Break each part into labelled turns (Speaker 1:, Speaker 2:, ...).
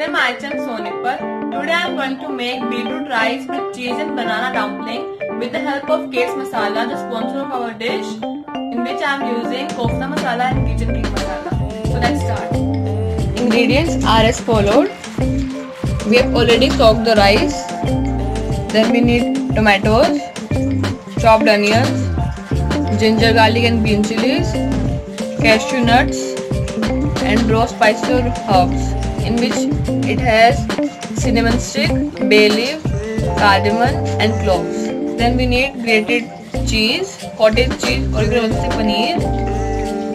Speaker 1: मेरे my channel Sonipat. Today I am going to make beetroot rice with cheese and banana dumpling with the help of Kate's Masala, the sponsor of our dish, in which I am using kofta masala and kitchen king masala. So let's start. Ingredients are as followed. We have already soaked the rice. Then we need tomatoes, chopped onions, ginger, garlic and green chilies, cashew nuts and raw spices or herbs, in which it has cinnamon stick, bay leaf, cardamom and cloves. Then we need grated cheese, cottage cheese or you can also say paneer,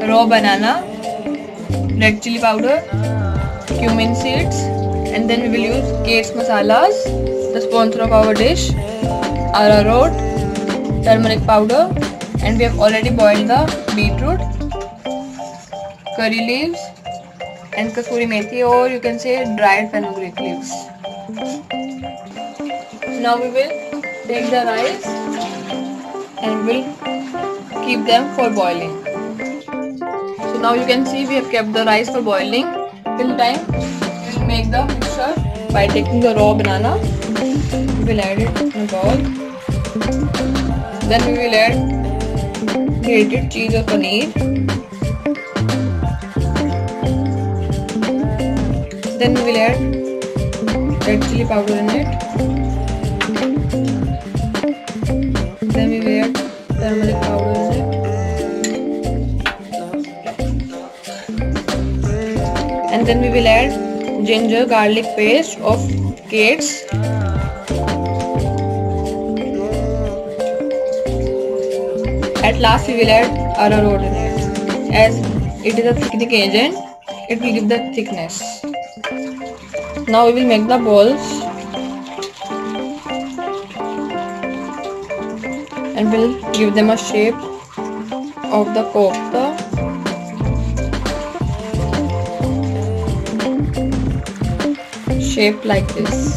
Speaker 1: raw banana, red chili powder, cumin seeds, and then we will use Kate's Masalas, the sponsor of our dish, arrowroot, turmeric powder, and we have already boiled the beetroot, curry leaves and kasuri methi, or you can say dried fenugreek leaves. Now we will take the rice and we'll keep them for boiling. So now you can see we have kept the rice for boiling. Till time we will make the mixture by taking the raw banana. We will add it in a bowl. Then we will add grated cheese or paneer. Then we will add red chili powder in it. Then we will add turmeric powder in it. And then we will add ginger garlic paste of Kate's. At last we will add arrowroot in it. As it is a thickening agent, it will give the thickness. Now we will make the balls and we'll give them a shape of the kofta. Shape like this.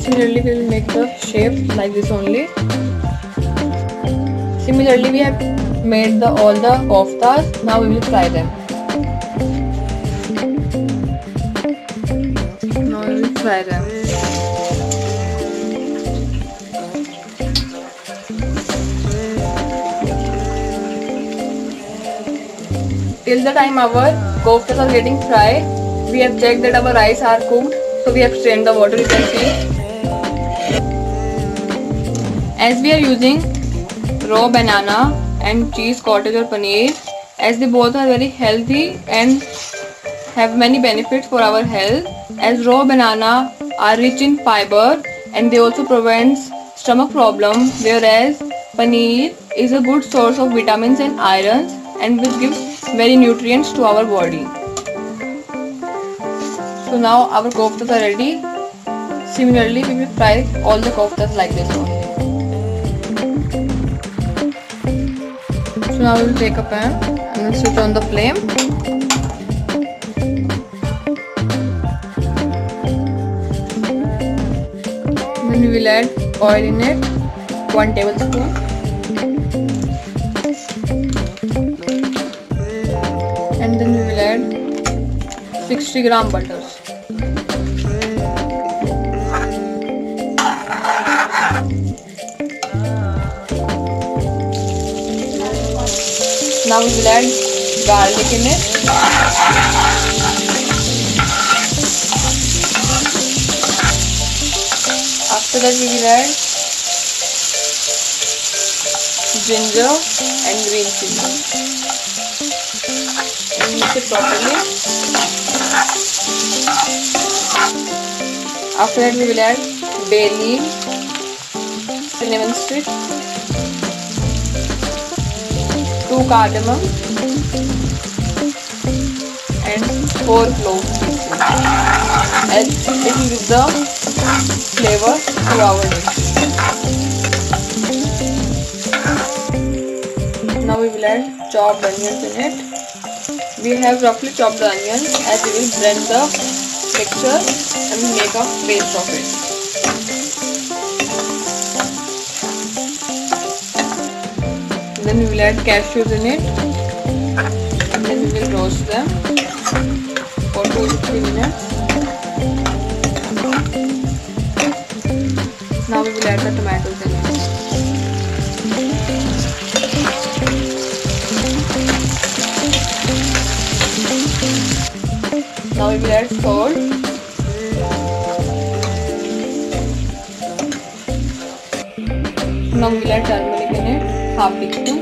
Speaker 1: Similarly, we will make the shape like this only. Similarly, we have made all the koftas. Now we will fry them. Now we will fry them. Till the time our koftas are getting fried, we have checked that our rice are cooked. So we have strained the water, you can see. As we are using raw banana and cheese, cottage or paneer, as they both are very healthy and have many benefits for our health, as raw banana are rich in fiber and they also prevent stomach problem, whereas paneer is a good source of vitamins and irons and which gives very nutrients to our body. So now our koftas are ready. Similarly, we will fry all the koftas like this only. So now we will take a pan and then switch on the flame. Then we will add oil in it, 1 tablespoon. And then we will add 60 gram butter. Now we will add garlic in it. After that we will add ginger and green chili. And mix it properly. After that we will add bay leaf, cinnamon stick, 2 cardamom and 4 cloves pieces, as it will give the flavor to our dish. Now we will add chopped onions in it. We have roughly chopped the onions, as we will blend the mixture and make a paste of it. Then we will add cashews in it and then we will roast them for 2 to 3 minutes. Now we will add the tomatoes in it. Now we will add salt. Now we will add turmeric in it, half teaspoon.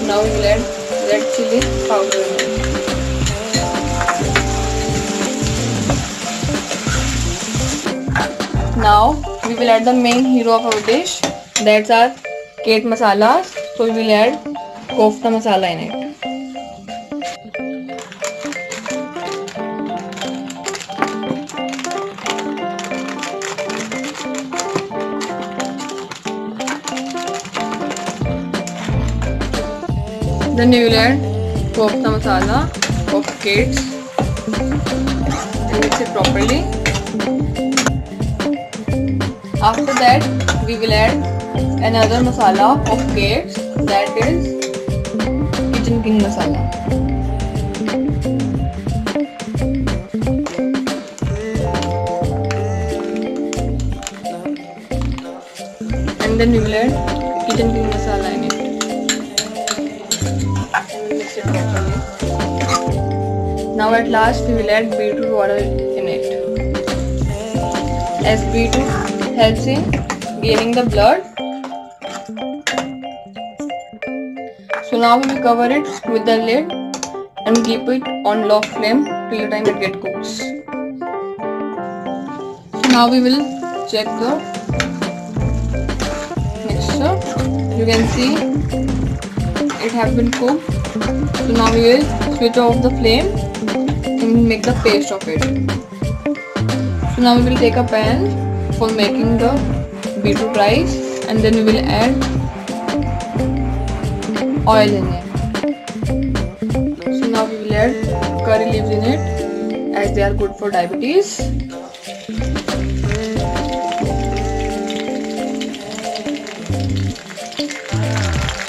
Speaker 1: Now we will add red chili powder in it. Now we will add the main hero of our dish, that's our Kate masala. So we will add kofta masala in it. Then we will add kofta masala of Kate's and mix it properly. After that we will add another masala of Kate's, that is Kitchen King masala. And then we will add Kitchen King masala in it. Mix it properly. Now at last we will add beetroot water in it, as beetroot helps in gaining the blood. So now we will cover it with the lid and keep it on low flame till the time it gets cooked. So now we will check the mixture. You can see it has been cooked. So now we will switch off the flame and make the paste of it. So now we will take a pan for making the beetroot rice, and then we will add oil in it. So now we will add curry leaves in it, as they are good for diabetes.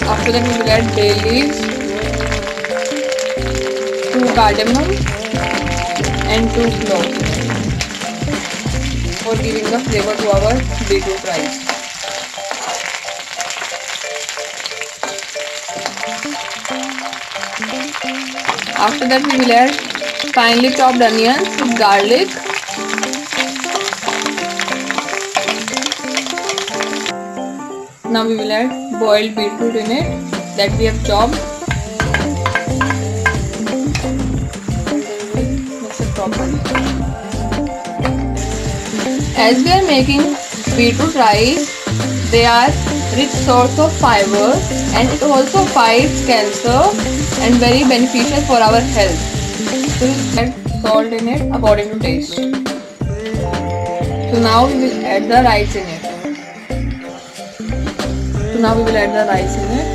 Speaker 1: After that we will add bay leaves, 2 cardamom and 2 cloves for giving the flavor to our beetroot rice. After that we will add finely chopped onions with garlic. Now we will add boiled beetroot in it that we have chopped. Mix it properly. As we are making beetroot rice, they are rich source of fiber and it also fights cancer and very beneficial for our health. So we will add salt in it according to taste. So now we will add the rice in it. Now we will add the rice in it.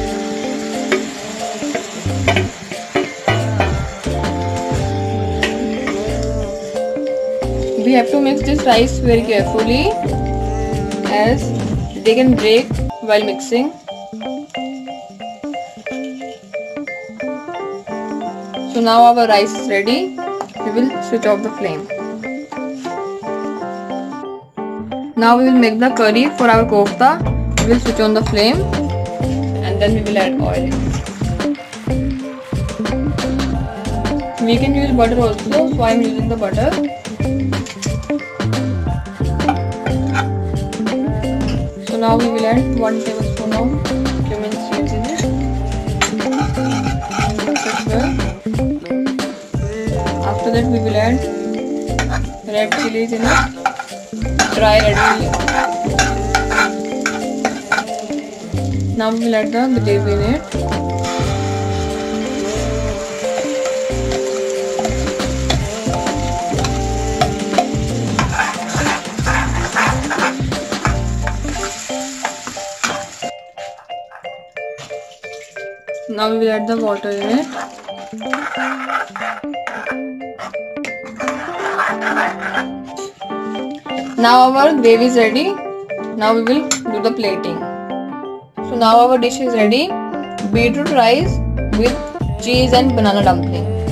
Speaker 1: We have to mix this rice very carefully, as they can break while mixing. So now our rice is ready. We will switch off the flame. Now we will make the curry for our kofta. We will switch on the flame and then we will add oil. We can use butter also, so I am using the butter. So now we will add 1 tablespoon of cumin seeds in it. After that we will add red chilies in it, dry red chili. Now we will add the gravy in it. Now we will add the water in it. Now our gravy is ready. Now we will do the plating. So now our dish is ready. Beetroot rice with cheese and banana dumpling.